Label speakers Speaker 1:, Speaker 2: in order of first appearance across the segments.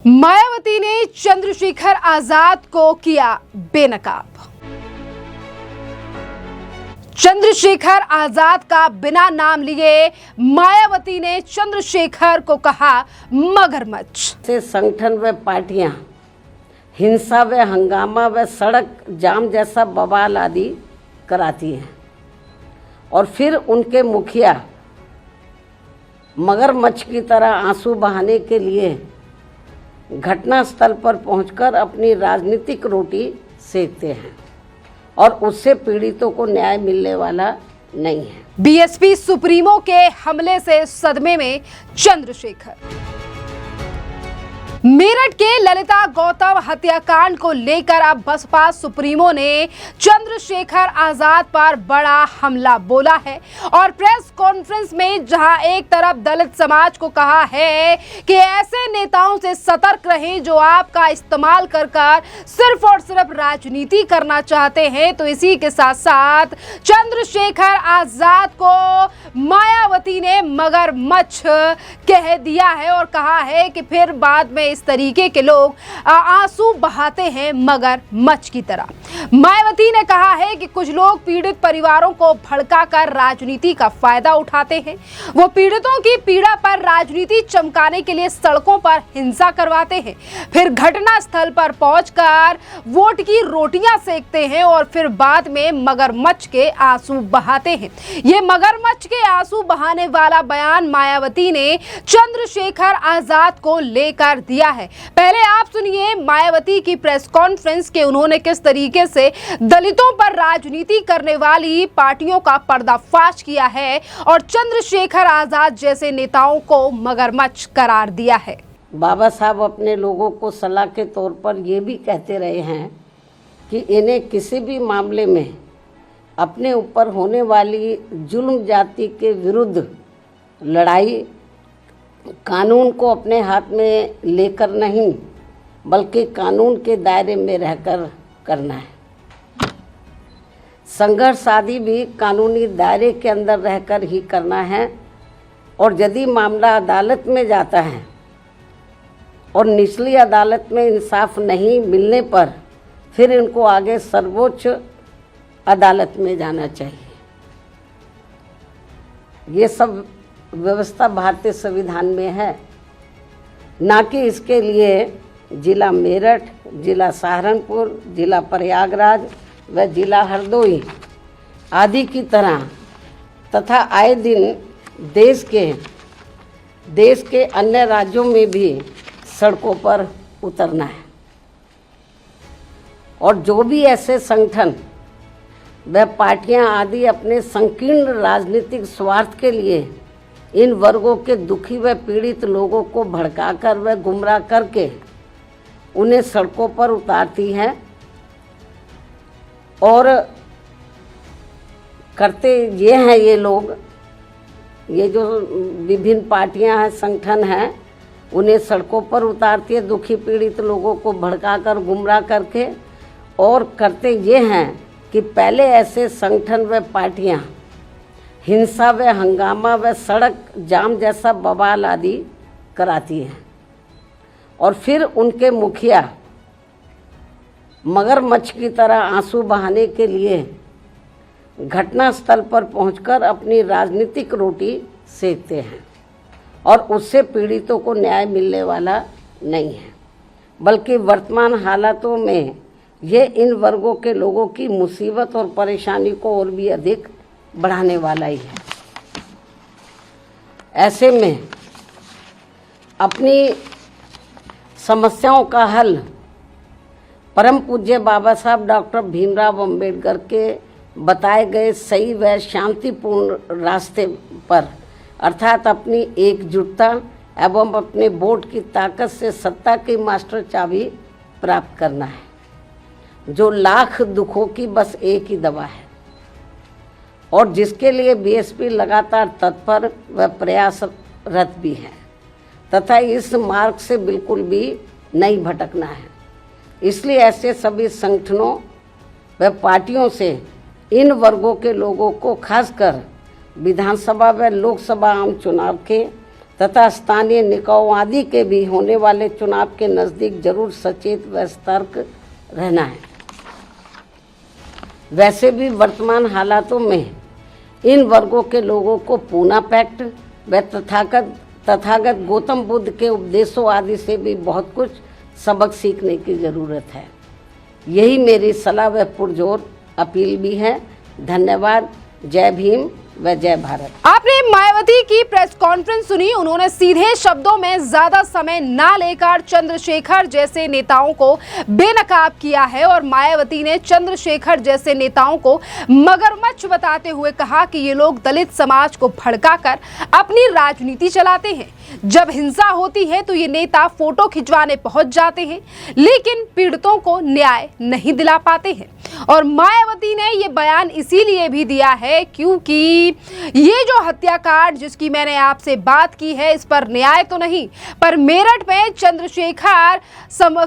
Speaker 1: मायावती ने चंद्रशेखर आजाद को किया बेनकाब। चंद्रशेखर आजाद का बिना नाम लिए मायावती ने चंद्रशेखर को कहा मगरमच्छ।
Speaker 2: से संगठन व पार्टियां हिंसा व हंगामा व सड़क जाम जैसा बवाल आदि कराती हैं और फिर उनके मुखिया मगरमच्छ की तरह आंसू बहाने के लिए घटनास्थल पर पहुंचकर अपनी राजनीतिक रोटी सेकते हैं और उससे पीड़ितों को न्याय मिलने वाला नहीं है।
Speaker 1: बीएसपी सुप्रीमो के हमले से सदमे में चंद्रशेखर। मेरठ के ललिता गौतम हत्याकांड को लेकर अब बसपा सुप्रीमो ने चंद्रशेखर आजाद पर बड़ा हमला बोला है और प्रेस कॉन्फ्रेंस में जहां एक तरफ दलित समाज को कहा है कि ऐसे नेताओं से सतर्क रहें जो आपका इस्तेमाल कर सिर्फ और सिर्फ राजनीति करना चाहते हैं, तो इसी के साथ साथ चंद्रशेखर आजाद को मायावती ने मगरमच्छ कह दिया है और कहा है कि फिर बाद में इस तरीके के लोग आंसू बहाते हैं मगरमच्छ की तरह। मायावती ने कहा है कि कुछ लोग पीड़ित परिवारों को भड़काकर राजनीति का फायदा उठाते हैं। वो पीड़ितों की पीड़ा पर राजनीति चमकाने के लिए सड़कों पर हिंसा करवाते हैं, फिर घटना स्थल पर पहुंचकर वोट की रोटियां सेकते हैं और फिर बाद में मगरमच्छ के आंसू बहाते हैं। ये मगरमच्छ के आंसू बहाने वाला बयान मायावती ने चंद्रशेखर आजाद को लेकर दिया है। पहले आप सुनिए मायावती की प्रेस कॉन्फ्रेंस के उन्होंने किस तरीके से दलितों पर राजनीति करने वाली पार्टियों का पर्दाफाश किया है और चंद्रशेखर आजाद जैसे नेताओं को मगरमच्छ करार दिया है।
Speaker 2: बाबा साहब अपने लोगों को सलाह के तौर पर ये भी कहते रहे हैं कि इन्हें किसी भी मामले में अपने ऊपर होने वाली जुल्म जाति के विरुद्ध लड़ाई कानून को अपने हाथ में लेकर नहीं बल्कि कानून के दायरे में रहकर करना है। संघर्ष आदि भी कानूनी दायरे के अंदर रहकर ही करना है और यदि मामला अदालत में जाता है और निचली अदालत में इंसाफ नहीं मिलने पर फिर इनको आगे सर्वोच्च अदालत में जाना चाहिए। ये सब व्यवस्था भारतीय संविधान में है, ना कि इसके लिए जिला मेरठ, जिला सहारनपुर, जिला प्रयागराज व जिला हरदोई आदि की तरह तथा आए दिन देश के अन्य राज्यों में भी सड़कों पर उतरना है। और जो भी ऐसे संगठन व पार्टियां आदि अपने संकीर्ण राजनीतिक स्वार्थ के लिए इन वर्गों के दुखी व पीड़ित लोगों को भड़काकर व गुमराह करके उन्हें सड़कों पर उतारती हैं और करते ये हैं ये लोग, ये जो विभिन्न पार्टियां हैं, संगठन हैं, उन्हें सड़कों पर उतारती है दुखी पीड़ित लोगों को भड़काकर गुमराह करके, और करते ये हैं कि पहले ऐसे संगठन व पार्टियां हिंसा व हंगामा व सड़क जाम जैसा बवाल आदि कराती हैं और फिर उनके मुखिया मगरमच्छ की तरह आंसू बहाने के लिए घटनास्थल पर पहुंचकर अपनी राजनीतिक रोटी सेकते हैं और उससे पीड़ितों को न्याय मिलने वाला नहीं है, बल्कि वर्तमान हालातों में ये इन वर्गों के लोगों की मुसीबत और परेशानी को और भी अधिक बढ़ाने वाला ही है। ऐसे में अपनी समस्याओं का हल परम पूज्य बाबा साहब डॉक्टर भीमराव अंबेडकर के बताए गए सही व शांतिपूर्ण रास्ते पर, अर्थात अपनी एकजुटता एवं अपने वोट की ताकत से सत्ता की मास्टर चाबी प्राप्त करना है, जो लाख दुखों की बस एक ही दवा है और जिसके लिए बीएसपी लगातार तत्पर व प्रयासरत भी है तथा इस मार्ग से बिल्कुल भी नहीं भटकना है। इसलिए ऐसे सभी संगठनों व पार्टियों से इन वर्गों के लोगों को खासकर विधानसभा व लोकसभा आम चुनाव के तथा स्थानीय निकायों आदि के भी होने वाले चुनाव के नज़दीक जरूर सचेत व सतर्क रहना है। वैसे भी वर्तमान हालातों में इन वर्गों के लोगों को पूना पैक्ट व तथागत गौतम बुद्ध के उपदेशों आदि से भी बहुत कुछ सबक सीखने की ज़रूरत है। यही मेरी सलाह व पुरजोर अपील भी है। धन्यवाद। जय भीम व जय भारत।
Speaker 1: आपने मायावती की प्रेस कॉन्फ्रेंस सुनी। उन्होंने सीधे शब्दों में ज्यादा समय ना लेकर चंद्रशेखर जैसे नेताओं को बेनकाब किया है और मायावती ने चंद्रशेखर जैसे नेताओं को मगरमच्छ बताते हुए कहा कि ये लोग दलित समाज को भड़काकर अपनी राजनीति चलाते हैं। जब हिंसा होती है तो ये नेता फोटो खिंचवाने पहुंच जाते हैं, लेकिन पीड़ितों को न्याय नहीं दिला पाते हैं। और मायावती ने ये बयान इसीलिए भी दिया है क्योंकि ये जो हत्याकांड जिसकी मैंने आपसे बात की है, इस पर न्याय तो नहीं, पर मेरठ में चंद्रशेखर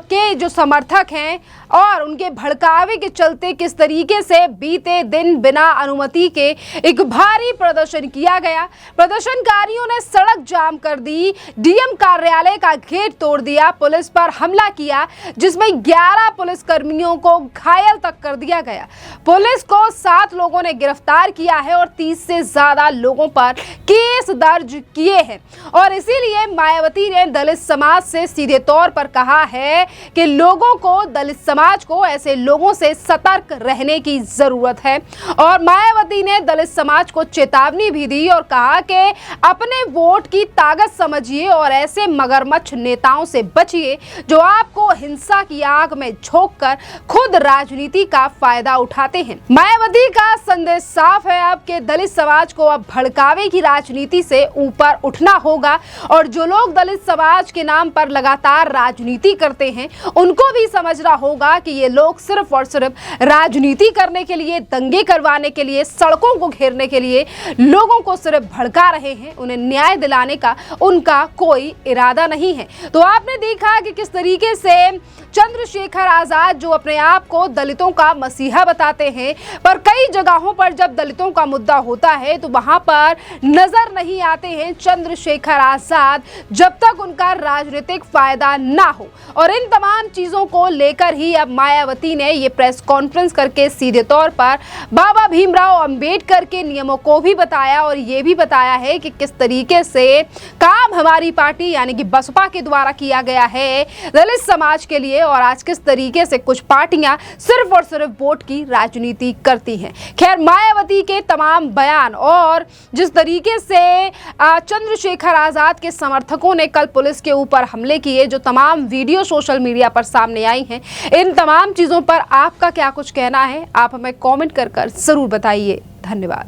Speaker 1: के जो समर्थक हैं और उनके भड़कावे के चलते किस तरीके से बीते दिन बिना अनुमति के एक भारी प्रदर्शन किया गया। प्रदर्शनकारियों ने सड़क जाम कर दी, डीएम कार्यालय का गेट तोड़ दिया, पुलिस पर हमला किया जिसमें 11 पुलिसकर्मियों को घायल तक कर दिया गया। पुलिस को 7 लोगों ने गिरफ्तार किया है और 30 से ज्यादा लोगों पर केस दर्ज किए हैं। और इसीलिए मायावती ने दलित समाज से सीधे तौर पर कहा है कि लोगों को, दलित समाज को ऐसे लोगों से सतर्क रहने की जरूरत है। और मायावती ने दलित समाज को चेतावनी भी दी और कहा कि अपने वोट की ताकत समझिए और ऐसे मगरमच्छ नेताओं से बचिए जो आपको हिंसा की आग में झोंककर खुद राजनीति का फायदा उठाते हैं। मायावती का संदेश साफ है, अब के दलित समाज को अब भड़कावे की राजनीति से ऊपर उठना होगा और जो लोग दलित समाज के नाम पर लगातार राजनीति करते हैं उनको भी समझना होगा कि ये लोग सिर्फ और सिर्फ राजनीति करने के लिए, दंगे करवाने के लिए, सड़कों को घेरने के लिए लोगों को सिर्फ भड़का रहे हैं। उन्हें न्याय दिलाने का उनका कोई इरादा नहीं है। तो आपने देखा कि किस तरीके से चंद्रशेखर आजाद जो अपने आप को दलितों का मसीहा बताते हैं, पर कई जगहों पर जब दलितों का मुद्दा होता है तो वहां पर नजर नहीं आते हैं चंद्रशेखर आजाद जब तक उनका राजनीतिक फायदा ना हो। और इन तमाम चीजों को लेकर ही अब मायावती ने ये प्रेस कॉन्फ्रेंस करके सीधे तौर पर बाबा भीमराव अंबेडकर के नियमों को भी बताया और ये भी बताया है कि किस तरीके से काम हमारी पार्टी यानी कि बसपा के द्वारा किया गया है दलित समाज के लिए और आज किस तरीके से कुछ पार्टियां सिर्फ और सिर्फ वोट की राजनीति करती हैं। खैर, मायावती के तमाम बयान और जिस तरीके से चंद्रशेखर आजाद के समर्थकों ने कल पुलिस के ऊपर हमले किए, जो तमाम वीडियो सोशल मीडिया पर सामने आई हैं, इन तमाम चीजों पर आपका क्या कुछ कहना है, आप हमें कमेंट कर जरूर बताइए। धन्यवाद।